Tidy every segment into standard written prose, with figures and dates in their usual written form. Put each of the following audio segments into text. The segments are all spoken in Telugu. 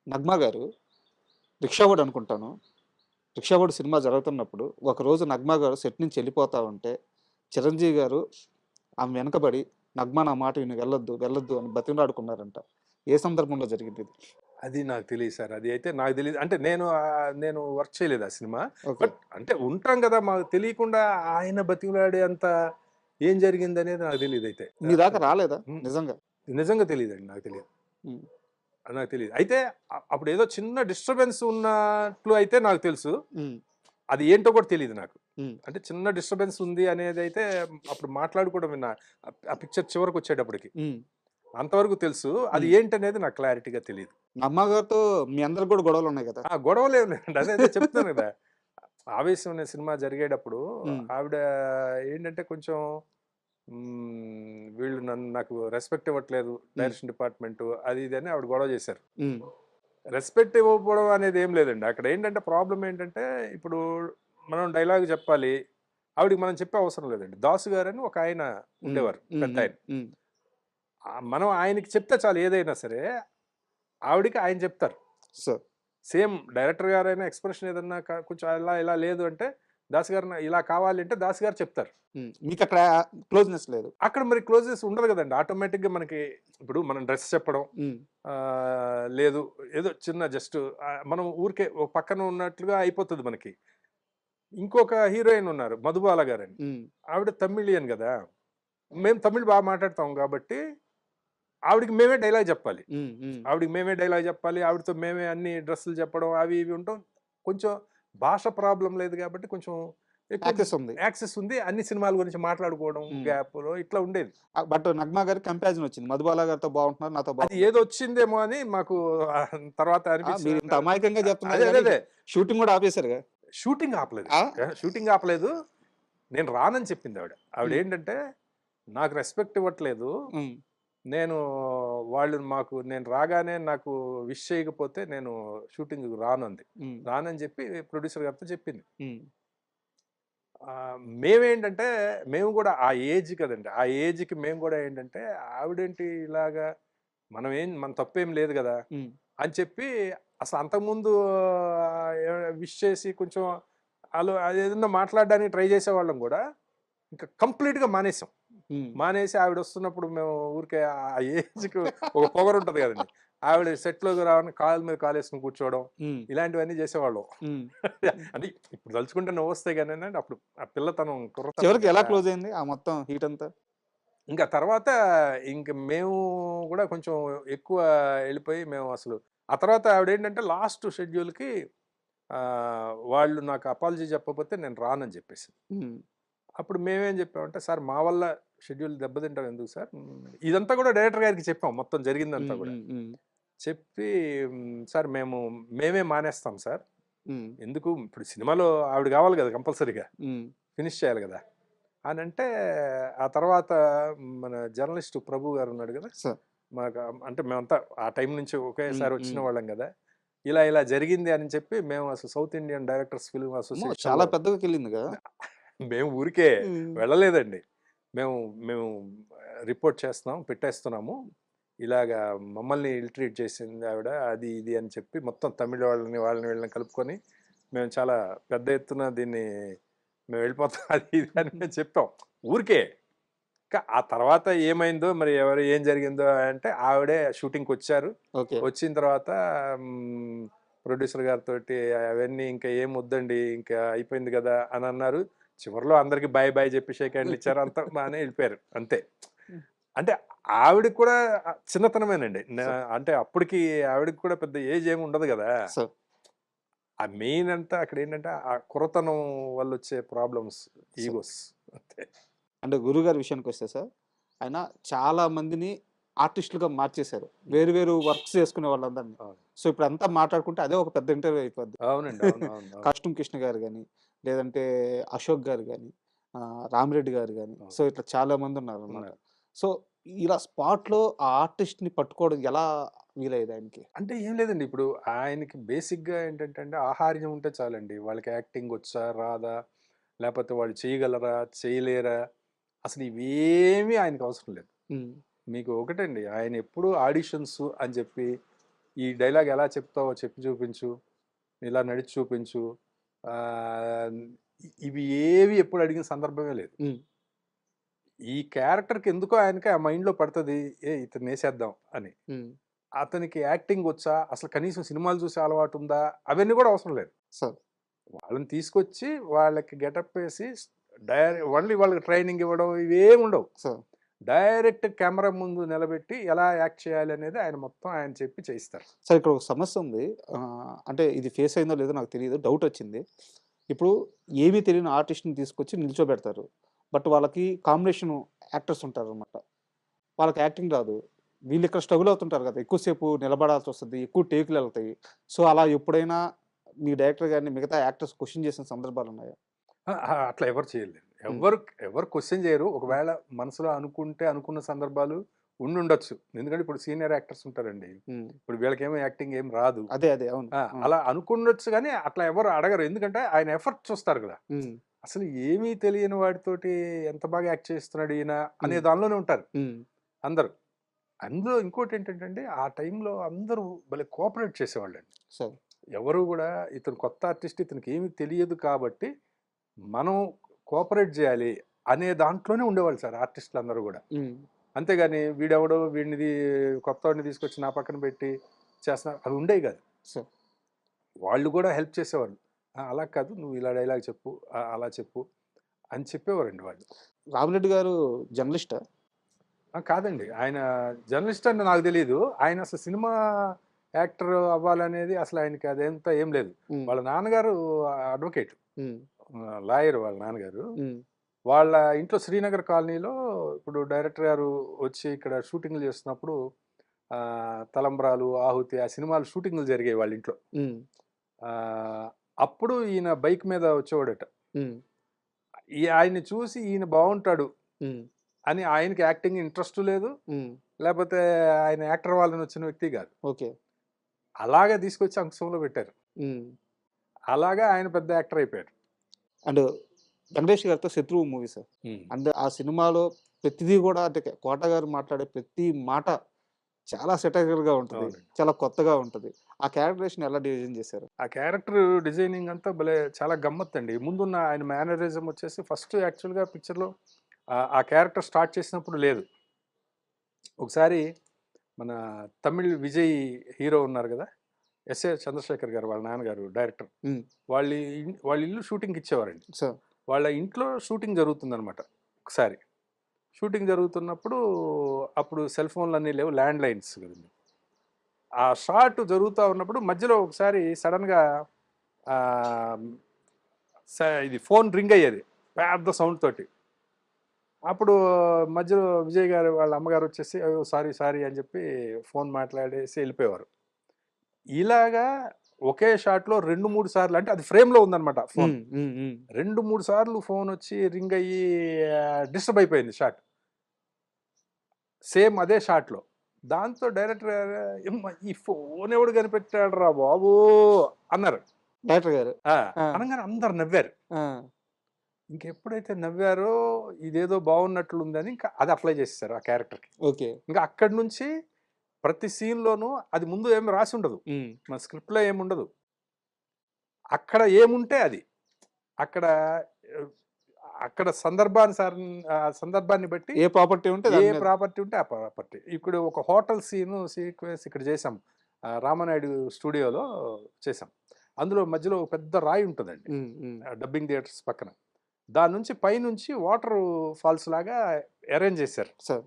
నగ్మా గారు రిక్షావాడు అనుకుంటాను. రిక్షావాడు సినిమా జరుగుతున్నప్పుడు ఒకరోజు నగ్మా గారు సెట్ నుంచి వెళ్ళిపోతా ఉంటే చిరంజీవి గారు ఆమె వెనకబడి నగ్మా నా మాట విని వెళ్ళొద్దు వెళ్ళొద్దు అని బతిమలాడుకున్నారంట. ఏ సందర్భంలో జరిగింది ఇది? అది నాకు తెలీదు సార్. అది అయితే నాకు తెలీదు. అంటే నేను వర్క్ చేయలేదు ఆ సినిమా. ఓకే. బట్ అంటే ఉంటాం గదా! మాకు తెలియకుండా ఆయన బతిమిలాడే అంత ఏం జరిగిందనేది నాకు తెలీదయితే. మీ దాకా రాలేదా హ్మ్. నిజంగా? నిజంగా తెలీదండి. నాకు తెలీదు. హ్మ్. నాకు తెలీదు. అయితే అప్పుడేదో చిన్న డిస్టర్బెన్స్ ఉన్నట్లు అయితే నాకు తెలుసు. హ్మ్. అది ఏంటో కూడా తెలీదు నాకు. హ్మ్. అంటే చిన్న డిస్టర్బెన్స్ ఉంది అనేదైతే అప్పుడు మాట్లాడుకోవడం విన్నా. ఆ పిక్చర్ చివరకొచ్చేటప్పటికి. హ్మ్. అంతవరకు తెలుసు. అది హ్మ్. ఏంటనేది నాకు క్లారిటీగా తెలీదు. నగ్మా గారితో మీ అందరికి కూడా గొడవలు ఉన్నాయి కదా? గొడవలేం లేదండి. అదే చెప్తున్నాను గదా! 'ఆవేశం' అనే సినిమా జరిగేటప్పుడు హ్మ్. ఆవిడ ఏంటంటే కొంచెం వీళ్ళు నాకు రెస్పెక్ట్ ఇవ్వట్లేదు హ్మ్. డైరెక్షన్ డిపార్ట్‌మెంటు అది ఇది అని ఆవిడ గొడవ చేశారు. హ్మ్. రెస్పెక్ట్ ఇవ్వకపోవడం అనేది ఏం లేదండి. అక్కడ ఏంటంటే ప్రాబ్లమ్ ఏంటంటే ఇప్పుడు మనం డైలాగ్ చెప్పాలి. ఆవిడకి మనం చెప్పే అవసరం లేదండి. దాసు గారని ఒక ఆయన హ్మ్. ఉండేవారు హ్మ్. హ్మ్. పెద్దాయన. హ్మ్. మనం ఆయనకి చెప్తే చాలు ఏదైనా సరే ఆవిడకి ఆయన చెప్తారు. సో సేమ్ డైరెక్టర్ గారైనా ఎక్స్‌ప్రెషన్ ఏదన్నా కొంచెం ఇలా ఇలా లేదు అంటే, దాసు గారు ఇలా కావాలి అంటే దాసు గారు చెప్తారు. మీకక్కడ క్లోజ్‌నెస్ లేదు. అక్కడ మరి క్లోజెస్ ఉండదు గదండీ. ఆటోమేటిక్‌గా మనకి ఇప్పుడు మనం డ్రెస్ చెప్పడం హ్మ్. లేదు ఏదో చిన్న జస్ట్ మనం ఊరికే ఒక పక్కన ఉన్నట్లుగా అయిపోతది మనకి. ఇంకొక హీరోయిన్ ఉన్నారు 'మధుబాల' గారని. హ్మ్. ఆవిడ తమిళియన్ గదా! మేము తమిళ్ బా మాట్లాడతాం గాబట్టి, ఆవిడకి మేమే డైలాగ్ జెప్పాలి. హ్మ్. హ్మ్. ఆవిడకి మేమే డైలాగ్ చెప్పాలి. ఆవిడతో మేమే అన్ని డ్రెస్సులు చెప్పడం అవి ఇవి ఉంటాం. కొంచెం భాష ప్రాబ్లమ్ లేదు కాబట్టి కొంచెం ఎక్కువ యాక్సెస్ ఉంది. యాక్సెస్ ఉంది. అన్ని సినిమాల గురించి మాట్లాడుకోవడం హ్మ్. గ్యాప్‌లో ఇట్లా ఉండేది. బట్ 'నగ్మా' గారికి కంపారిజన్ వచ్చింది. 'మధుబాల' గారితో బాగుంటున్నారు. నాతో అది ఏదో బాగుండట్లేదు. వచ్చిందేమో అని మాకు తర్వాత మీరింత అనిపించింది. అమాయకంగా చెప్తున్నారు అదే అదే గానీ, అదే. షూటింగ్ గూడా ఆపేసారుగా. షూటింగ్ ఆపలేదు. ఆ! షూటింగ్ ఆపలేదు. నేను రానని చెప్పింది ఆవిడ. హ్మ్. ఆవిడేంటంటే నాకు రెస్పెక్ట్ ఇవ్వట్లేదు. హ్మ్. నేను వాళ్ళు నేను రాగానే నాకు విష్ చేయకపోతే నేను షూటింగ్‌కి రానంది. హ్మ్. రానని చెప్పి ప్రొడ్యూసర్ గారితో చెప్పింది. హ్మ్. మేమేంటంటే మేము గూడా ఆ ఏజ్ కదండీ. ఆ ఏజ్‌కి మేము గూడా ఏంటంటే ఆవిడేంటి ఇలాగా మన తప్పేం లేదు గదా! హ్మ్. అని చెప్పి అసలు అంతకుముందు విష్ చేసి కొంచెం అదేదన్నా మాట్లాడడానికి ట్రై చేసేవాళ్ళం గూడా ఇంకా కంప్లీట్‌గా మానేసాం. హ్మ్. మానేసి ఆవిడొస్తున్నప్పుడు మేము ఊరికే ఆ ఏజ్‌కి ఒక పొగరుంటది గదండీ! ఆవిడ సెట్‌లోకి రాగానే కాలు మీద కాలేసుకొని కూర్చోవడం, హ్మ్. ఇలాంటివన్నీ చేసేవాళ్ళం. హ్మ్. అంటే ఇప్పుడు తలుచుకుంటే నవ్వొస్తాయి గానండి అప్పుడు ఆ పిల్లతనం, కుర్రతనం చివరికి ఎలా గదా! క్లోజ్ అయింది ఆ మొత్తం హీటంతా? ఇంకా తర్వాత మేము గూడా కొంచెం ఎక్కువ ఎళ్ళిపోయి మేము అసలు ఆ తర్వాత ఆవిడేంటంటే లాస్ట్ షెడ్యూల్‌కి వాళ్ళు నాకు అపాలజీ చెప్పకపోతే నేను రానని జెప్పేసింది. హ్మ్. అప్పుడు మేమేం జెప్పామంటే, "సార్ మా వల్ల షెడ్యూల్ దెబ్బతింటం ఎందుకు సార్?" ఇదంతా గూడా డైరెక్టర్ గారికి చెప్పాం మొత్తం జరిగిందంతా హ్మ్. గూడా. హ్మ్. హ్మ్. చెప్పి "సార్ మేమే మానేస్తాం సార్. హ్మ్. ఎందుకు ఇప్పుడు సినిమాలో ఆవిడ గావాలి గదా! కంపల్సరీగా. హ్మ్. ఫినిష్ చేయాలి గదా!" అనంటే ఆ తర్వాత మన జర్నలిస్ట్ ప్రభు గారున్నాడు గదా! సో మాకు అంటే మేమంతా ఆ టైం నుంచి హ్మ్. ఒకేసారి వచ్చిన హ్మ్. వాళ్ళం గదా! ఇలా ఇలా జరిగింది అని చెప్పి మేము అసలు సౌత్ ఇండియన్ డైరెక్టర్స్ ఫిల్మ్ అమ్మో! చాలా అసోసియేషన్‌లో పెద్దగాకెళ్ళింది గదా! మేము ఊరికే హ్మ్. వెళ్ళలేదండి. మేము మేము రిపోర్ట్ చేస్తున్నాం, పెట్టేస్తున్నాము. ఇలాగా మమ్మల్ని ఇల్ ట్రీట్ చేసింది ఆవిడ. అది ఇది అని చెప్పి మొత్తం తమిళ్ వాళ్ళని వీళ్ళని కలుపుకొని మేము చాలా పెద్ద ఎత్తున దీన్ని మేము వెళ్ళిపోతాం అది ఇది అని మేము చెప్పాం. ఊరికే. ఆ తర్వాత ఏమైందో మరి ఏం జరిగిందో అంటే ఆవిడే షూటింగ్‌కొచ్చారు. ఓకే. వచ్చిన తర్వాత హ్మ్, ప్రొడ్యూసర్ గారితోటి అవన్నీ ఇంకా ఏమొద్దండి ఇంకా అయిపోయింది గదా! అని అన్నారు. చివరిలో అందరికి బాయ్ బాయ్ జెప్పి షేక్ హ్యాండ్‌లు ఇచ్చారు. అంతా బానే ఎళ్ళిపోయారు. అంతే. హ్మ్. అంటే ఆవిడకి కూడా చిన్నతనమేనండి. సో అంటే అప్పటికి ఆవిడకి కూడా పెద్ద ఏజ్ ఏమి ఉండదు గదా! సో ఆ మెయిన్ అంతా అక్కడేంటంటే ఆ కుర్రతనం వల్లొచ్చే ప్రాబ్లమ్స్, సో ఈగోస్ అంతే. అంటే గురువుగారి విషయానికొస్తే సార్, ఆయన చాలా మందిని ఆర్టిస్టులుగా మార్చేశారు. వేరు వేరు వర్క్స్ చేసుకునే వాళ్ళందరిని. అవును. సో, ఇప్పుడంతా మాట్లాడుకుంటే అదే ఒక పెద్ద ఇంటర్వ్యూ అయిపోద్ది. అవునండి. అవును. అవును. అవును. కాస్ట్యూమ్ కృష్ణ గారు గాని, లేదంటే అశోక్ గారు గాని, రామిరెడ్డి గారు గాని, అవును. సో, ఇట్లా చాలా మందున్నారనమాట. ఉన్నారు. సో, ఇలా స్పాట్‌లో ఆ ఆర్టిస్ట్‌ని పట్టుకోవడం ఎలా వీలయ్యేది ఆయనకి? అంటే ఏం లేదండి. ఇప్పుడు ఆయనకి బేసిక్‌గా ఏంటంటే అండి, ఆహార్యం ఉంటే చాలండి. వాళ్ళకి యాక్టింగ్ వచ్చా? రాదా? లేపోతే వాళ్ళు చేయగలరా? చేయలేరా? అసలు ఇవేమీ ఆయనకి అవసరం లేదు. హ్మ్. మీకు ఒకటండి, ఆయన ఎప్పుడు ఆడిషన్స్ అని చెప్పి ఈ డైలాగ్ ఎలా చెప్తావో చెప్పి చూపించు, ఇలా నడిచి చూపించు, ఆ, ఇవి ఏవి ఎప్పుడు అడిగిన సందర్భమే లేదు. ఉమ్, ఈ క్యారెక్టర్కి ఎందుకో ఆయనకి ఆ మైండ్లో పడుతుంది, ఇతను వేసేద్దాం అని. ఉమ్, అతనికి యాక్టింగ్ వచ్చా, అసలు కనీసం సినిమాలు చూసే అలవాటు ఉందా, అవన్నీ కూడా అవసరం లేదు. సార్ వాళ్ళని తీసుకొచ్చి వాళ్ళకి గెటప్ వేసి ఓన్లీ వాళ్ళకి ట్రైనింగ్ ఇవ్వడం ఇవేమి ఉండవు. సార్ డైరెక్ట్ కెమెరా ముందు నిలబెట్టి ఎలా యాక్ట్ చేయాలి అనేది ఆయన మొత్తం ఆయన చెప్పి చేయిస్తారు. సార్ ఇక్కడ ఒక సమస్య ఉంది. అంటే ఇది ఫేస్ అయిందో లేదో నాకు తెలియదు, డౌట్ వచ్చింది. ఇప్పుడు ఏమీ తెలియని ఆర్టిస్ట్ని తీసుకొచ్చి నిల్చోబెడతారు. బట్ వాళ్ళకి కాంబినేషన్ యాక్టర్స్ ఉంటారు అనమాట. వాళ్ళకి యాక్టింగ్ రాదు. వీళ్ళు ఇక్కడ స్ట్రగుల్ అవుతుంటారు కదా, ఎక్కువసేపు నిలబడాల్సి వస్తుంది, ఎక్కువ టేకులు వెళ్తాయి. సో అలా ఎప్పుడైనా మీ డైరెక్టర్ గారిని మిగతా యాక్టర్స్ క్వశ్చన్ చేసిన సందర్భాలు ఉన్నాయా? అట్లా ఎవరు చేయలేరు, ఎవరు క్వశ్చన్ చేయరు. ఒకవేళ మనసులో అనుకున్న సందర్భాలు ఉండొచ్చు. ఎందుకంటే ఇప్పుడు సీనియర్ యాక్టర్స్ ఉంటారండి, ఇప్పుడు వీళ్ళకేమో యాక్టింగ్ ఏం రాదు. అదే అదే అవును. అలా అనుకుండొచ్చు, కానీ అట్లా ఎవరు అడగరు. ఎందుకంటే ఆయన ఎఫర్ట్ చూస్తారు కదా. అసలు ఏమీ తెలియని వాడితోటి ఎంత బాగా యాక్ట్ చేస్తున్నాడు ఈయన అనే దానిలోనే ఉంటారు అందరూ. అందులో ఇంకోటి ఏంటంటే ఆ టైంలో అందరూ భలే కోఆపరేట్ చేసేవాళ్ళండి. సార్ ఎవరు కూడా ఇతను కొత్త ఆర్టిస్ట్, ఇతనికి ఏమీ తెలియదు కాబట్టి మనం కోఆపరేట్ చేయాలి అనే దాంట్లోనే ఉండేవాళ్ళు సార్ ఆర్టిస్టులు అందరూ కూడా. అంతేగాని వీడెవడో వీడిని కొత్త వాడిని తీసుకొచ్చి నా పక్కన పెట్టి చేస్తున్నారు అవి ఉండేవి కాదు. సార్ వాళ్ళు కూడా హెల్ప్ చేసేవాళ్ళు. అలా కాదు, నువ్వు ఇలా డైలాగ్ చెప్పు, అలా చెప్పు అని చెప్పేవారండి వాళ్ళు. రామిరెడ్డి గారు జర్నలిస్టా? కాదండి, ఆయన జర్నలిస్ట్ అని నాకు తెలియదు. ఆయన అసలు సినిమా యాక్టర్ అవ్వాలనేది అసలు ఆయనకి అదేంతా ఏం లేదు. వాళ్ళ నాన్నగారు అడ్వకేట్, లాయర్ వాళ్ళ నాన్నగారు. వాళ్ళ ఇంట్లో శ్రీనగర్ కాలనీలో ఇప్పుడు డైరెక్టర్ గారు వచ్చి ఇక్కడ షూటింగ్లు చేస్తున్నప్పుడు తలంబ్రాలు, ఆహుతి ఆ సినిమాలు షూటింగ్లు జరిగాయి వాళ్ళ ఇంట్లో. అప్పుడు ఈయన బైక్ మీద వచ్చేవాడట. ఆయన్ని చూసి ఈయన బాగుంటాడు అని ఆయనకి యాక్టింగ్ ఇంట్రెస్ట్ లేదు, లేకపోతే ఆయన యాక్టర్ వాళ్ళని వచ్చిన వ్యక్తి కాదు. ఓకే, అలాగా తీసుకొచ్చి అంశంలో పెట్టారు. అలాగా ఆయన పెద్ద యాక్టర్ అయిపోయారు. అండ్ వెంకటేష్ గారితో శత్రువు మూవీ సార్, అంటే ఆ సినిమాలో ప్రతిదీ కూడా అంటే కోట గారు మాట్లాడే ప్రతి మాట చాలా సెటైర్ గా ఉంటుంది, చాలా కొత్తగా ఉంటుంది. ఆ క్యారెక్టరేషన్ ఎలా డిజైన్ చేశారు? ఆ క్యారెక్టర్ డిజైనింగ్ అంతా భలే చాలా గమ్మత్ అండి. ముందున్న ఆయన మేనరిజం వచ్చేసి ఫస్ట్ యాక్చువల్గా పిక్చర్లో ఆ క్యారెక్టర్ స్టార్ట్ చేసినప్పుడు లేదు. ఒకసారి మన తమిళ్ విజయ్ హీరో ఉన్నారు కదా, ఎస్ఏ చంద్రశేఖర్ గారు వాళ్ళ నాన్నగారు డైరెక్టర్, వాళ్ళ ఇల్లు షూటింగ్కి ఇచ్చేవారండి. వాళ్ళ ఇంట్లో షూటింగ్ జరుగుతుందనమాట. ఒకసారి షూటింగ్ జరుగుతున్నప్పుడు అప్పుడు సెల్ ఫోన్లు అన్నీ లేవు, ల్యాండ్ లైన్స్ కదండి. ఆ షాట్ జరుగుతూ ఉన్నప్పుడు మధ్యలో ఒకసారి సడన్గా ఇది ఫోన్ రింగ్ అయ్యేది పెద్ద సౌండ్ తోటి. అప్పుడు మధ్యలో విజయ్ గారు వాళ్ళ అమ్మగారు వచ్చేసి అయ్యో సారీ అని చెప్పి ఫోన్ మాట్లాడేసి వెళ్ళిపోయేవారు. ఇలాగా ఒకే షాట్లో 2-3 సార్లు, అంటే అది ఫ్రేమ్లో ఉందన్నమాట ఫోన్, 2-3 సార్లు ఫోన్ వచ్చి రింగ్ అయ్యి డిస్టర్బ్ అయిపోయింది షాట్, సేమ్ అదే షాట్లో. దాంతో డైరెక్టర్ గారు ఈ ఫోన్ ఎవడు కనిపెట్టాడు రా బాబు అన్నారు డైరెక్టర్ గారు. అనగానే అందరు నవ్వారు. ఇంకెప్పుడైతే నవ్వారో ఇదేదో బాగున్నట్లుందని ఇంకా అది అప్లై చేసేసారు ఆ క్యారెక్టర్కి. ఓకే, ఇంకా అక్కడి నుంచి ప్రతి సీన్లోనూ అది ముందు ఏమి రాసి ఉండదు, మన స్క్రిప్ట్లో ఏముండదు, అక్కడ ఏముంటే అది అక్కడ సందర్భాన్ని బట్టి ఏ ప్రాపర్టీ ఉంటే ఆ ప్రాపర్టీ. ఇప్పుడు ఒక హోటల్ సీక్వెన్స్ ఇక్కడ చేసాం, రామానాయుడు స్టూడియోలో చేసాం. అందులో మధ్యలో పెద్ద రాయి ఉంటుందండి డబ్బింగ్ థియేటర్స్ పక్కన. దాని నుంచి పైనుంచి వాటర్ ఫాల్స్ లాగా అరేంజ్ చేశారు సార్.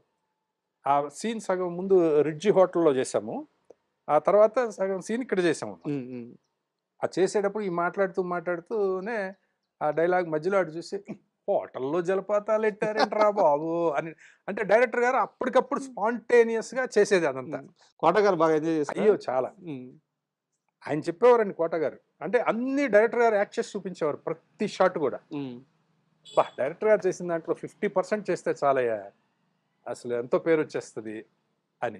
ఆ సీన్ సగం ముందు రిడ్జి హోటల్లో చేసాము, ఆ తర్వాత సగం సీన్ ఇక్కడ చేసాము. ఆ చేసేటప్పుడు ఈ మాట్లాడుతూనే ఆ డైలాగ్ మధ్యలో అటు చూసి హోటల్లో జలపాతాలు ఎట్టారేంట్రా బాబు అని, అంటే డైరెక్టర్ గారు అప్పటికప్పుడు స్పాంటేనియస్ గా చేసేది అదంతా. కోట గారు బాగా ఎంజాయ్ చేశారు. అయ్యో చాలా, ఆయన చెప్పేవారండి కోట గారు. అంటే అన్ని డైరెక్టర్ గారు యాక్ట్ చేసి చూపించేవారు ప్రతి షాట్ కూడా. డైరెక్టర్ గారు చేసిన దాంట్లో 50% చేస్తే చాలయ్యా, అసలు ఎంతో పేరు వచ్చేస్తుంది అని.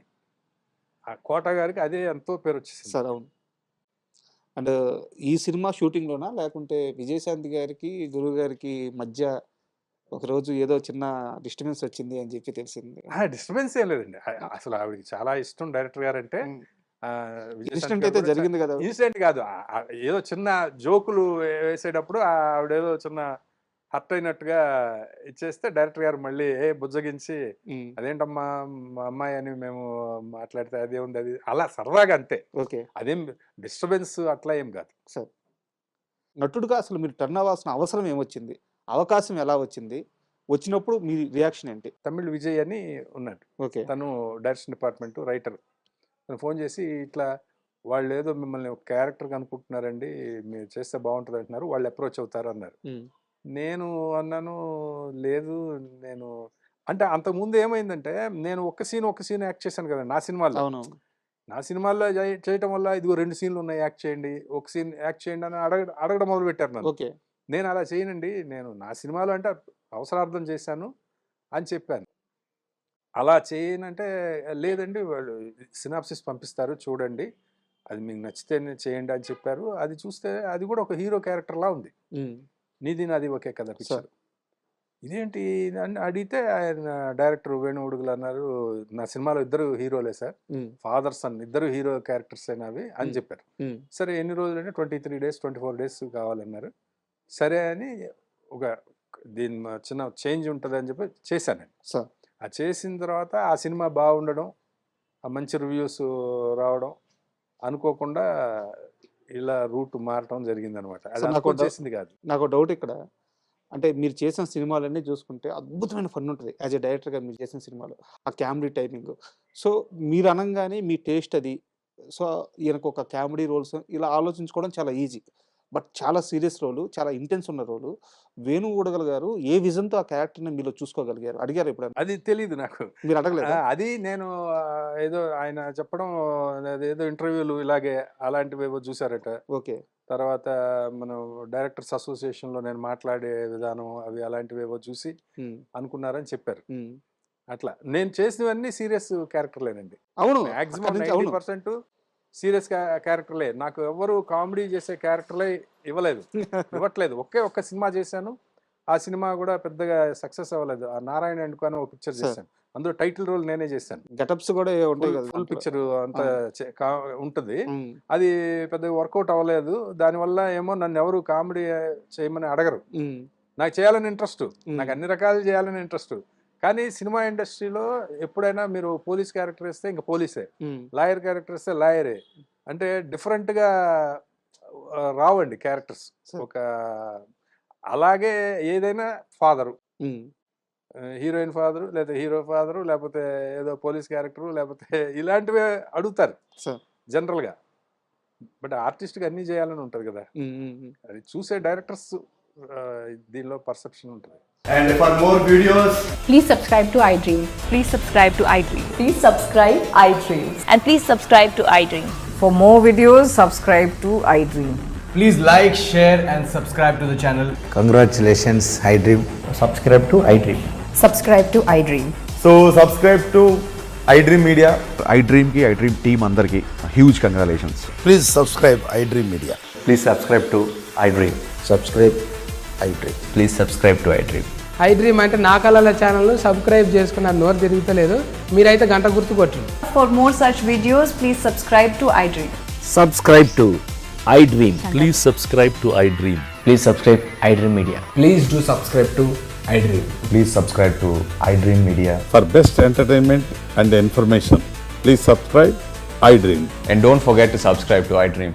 ఆ కోట గారికి అదే ఎంతో పేరు వచ్చేసింది సార్. అవును. అండ్ ఈ సినిమా షూటింగ్లోనా లేకుంటే విజయశాంతి గారికి గురువు గారికి మధ్య ఒకరోజు ఏదో చిన్న డిస్టర్బెన్స్ వచ్చింది అని చెప్పి తెలిసింది. డిస్టర్బెన్స్ ఏం లేదండి. అసలు ఆవిడకి చాలా ఇష్టం డైరెక్టర్ గారు అంటే. హ్మ్. ఇన్సిడెంట్ అయితే జరిగింది కదా! ఇన్సిడెంట్ కాదు, ఏదో చిన్న జోకులు వేసేటప్పుడు ఆవిడేదో చిన్న హర్ట్ అయినట్టుగా ఇచ్చేస్తే డైరెక్టర్ గారు మళ్ళీ బుజ్జగించి, హ్మ్. అదేంటమ్మా మా అమ్మాయి అని మేము మాట్లాడితే అదే ఉంది, అది అలా సరదాగా అంతే. ఓకే. అదేం డిస్టర్బెన్స్ అట్లా ఏం కాదు. సార్, నటుడుగా అసలు మీరు టర్న్ అవ్వాల్సిన అవసరం ఏమొచ్చింది? అవకాశం ఎలా వచ్చింది? వచ్చినప్పుడు మీ రియాక్షన్ ఏంటి? తమిళ్ విజయ్ అని ఉన్నాడు, ఓకే. తను డైరెక్షన్ డిపార్ట్మెంట్ రైటర్. తను ఫోన్ చేసి, ఇట్లా వాళ్ళు ఏదో మిమ్మల్ని ఒక క్యారెక్టర్గా అనుకుంటున్నారండి, మీరు చేస్తే బాగుంటుంది అంటున్నారు, వాళ్ళు అప్రోచ్ అవుతారు అన్నారు. హ్మ్. నేను అన్నాను, లేదు నేను అంటే అంతకుముందు ఏమైందంటే, నేను ఒక సీన్ యాక్ట్ చేశాను కదా నా సినిమాలో. అవును. నా సినిమాల్లో చేయటం వల్ల ఇదిగో 2 సీన్లు ఉన్నాయి, యాక్ట్ చేయండి, ఒక సీన్ యాక్ట్ చేయండి అని అడగడం మొదలు పెట్టారు నన్ను. ఓకే. నేను అలా చేయనండి, నేను నా సినిమాలో అంటే అవసరార్థం చేశాను అని చెప్పాను. అలా చేయనంటే, లేదండి వాళ్ళు సినాప్సిస్ పంపిస్తారు చూడండి, అది మీకు నచ్చితేనే చేయండి అని చెప్పారు. అది చూస్తే అది కూడా ఒక హీరో క్యారెక్టర్లా ఉంది. హ్మ్. నీది నాది ఒకే కదా పిక్చర్. ఇదేంటి అని అడిగితే ఆయన డైరెక్టర్ వేణు ఉడుగులు అన్నారు, నా సినిమాలో ఇద్దరు హీరోలే సార్, హ్మ్. ఫాదర్ సన్ ఇద్దరు హీరో క్యారెక్టర్స్ అవి అని హ్మ్. చెప్పారు. హ్మ్. సరే ఎన్ని రోజులు అంటే 23 డేస్ 24 డేస్ కావాలన్నారు. సరే అని ఒక దీని చిన్న చేంజ్ ఉంటుంది అని చెప్పి చేశాను. సార్, ఆ చేసిన తర్వాత ఆ సినిమా బాగుండడం, ఆ మంచి రివ్యూస్ రావడం, అనుకోకుండా ఇలా రూట్ మారటం జరిగిందనమాట. అది సార్, అనుకోని చేసింది కాదు. నాకు డౌట్ ఇక్కడ. అంటే మీరు చేసిన సినిమాలన్నీ చూసుకుంటే అద్భుతమైన ఫన్ ఉంటది. యాజ్ ఎ డైరెక్టర్‌గా మీరు చేసిన సినిమాలో. ఆ కామెడీ టైమింగ్. సో, మీరు అనంగానే మీ టేస్ట్ అది. సో, ఈయనకొక కామెడీ రోల్స్ ఇలా ఆలోచించుకోవడం చాలా ఈజీ. బట్ చాలా సీరియస్ రోలు, చాలా ఇంటెన్స్ ఉన్న రోలు. వేణు ఊడగల్ గారు ఏ విజన్‌తో ఆ క్యారెక్టర్‌ని మీలో చూసుకోగలిగారు? అడిగారా ఎప్పుడైనా? అది తెలీదు నాకు. మీరు అడగలేదా? అది నేను ఏదో ఆయన చెప్పడం, అదేదో ఇంటర్వ్యూలు ఇలాగే అలాంటివేవో చూసారట. ఓకే. తర్వాత మనం డైరెక్టర్స్ అసోసియేషన్‌లో నేను మాట్లాడే విధానం అవి అలాంటివేవో చూసి హ్మ్. అనుకున్నారని చెప్పారు. హ్మ్. అట్లా. నేను చేసినవన్నీ సీరియస్ క్యారెక్టర్‌లేనండి. అవును. మాక్సిమం అక్కడి నుంచి అవును. 90% సీరియస్ క్యారెక్టర్‌లే. నాకు ఎవ్వరు కామెడీ చేసే క్యారెక్టర్‌లే ఇవ్వలేదు. ఇవ్వట్లేదు. ఒక్క సినిమా చేశాను. ఆ సినిమా కూడా పెద్దగా సక్సెస్ అవ్వలేదు. ఆ 'నారాయణ అండ్ కో' అని ఒక పిక్చర్ సార్. చేశాను. అందులో టైటిల్ రోల్ నేనే చేశాను. గెటప్స్ కూడా ఉంటాయి కదా! ఫుల్ దాంట్లో. పిక్చర్ అంతా ఉంటది. హ్మ్. అది పెద్దగా వర్కౌట్ అవ్వలేదు. దానివల్ల ఏమో నన్ను ఎవరు కామెడీ చేయమని అడగరు. హ్మ్. నాకు చేయాలని ఇంట్రెస్ట్. హ్మ్. నాకు అన్ని రకాలు చేయాలని ఇంట్రెస్ట్. కానీ సినిమా ఇండస్ట్రీలో ఎప్పుడైనా మీరు పోలీస్ క్యారెక్టర్ ఇస్తే ఇంక పోలీసే, హ్మ్. లాయర్ క్యారెక్టర్ ఇస్తే లాయరే. అంటే డిఫరెంట్‌గా రావండి క్యారెక్టర్స్. సార్. ఒక అలాగే ఏదైనా ఫాదరు. హ్మ్. హీరోయిన్ ఫాదరు, లేదా హీరో ఫాదరు, లేకపోతే ఏదో పోలీస్ క్యారెక్టరు, లేకపోతే ఇలాంటివే అడుగుతారు సార్. జనరల్‌గా. బట్ ఆర్టిస్ట్‌కి అన్నీ చేయాలని ఉంటది కదా! హ్మ్. హ్మ్. హ్మ్. అది చూసే డైరెక్టర్స్ దీనిలో పర్సెప్షన్ ఉంటది. And for more videos, Please subscribe to iDream. Please subscribe to iDream. Please subscribe iDream. And please subscribe to iDream. For more videos, subscribe to iDream. please like, share, and subscribe to the channel. Congratulations, iDream. Subscribe to iDream. Subscribe to iDream. So subscribe to iDream Media. iDream ki iDream team అందరికి huge congratulations. Please subscribe iDream Media. Please subscribe to iDream. Subscribe iDream. Please subscribe to iDream. iDream అంటే నా కళల ఛానల్ సబ్స్క్రైబ్ చేసుకున్న నోరు తిరుగుతలేదు, మీరైతే గంట గుర్తు కొట్టండి. For more such videos, please subscribe to iDream. Subscribe to iDream. Please subscribe to iDream. Please subscribe iDream Media. Please do subscribe to iDream. Please subscribe to iDream Media. For best entertainment and information, please subscribe iDream. And don't forget to subscribe to iDream.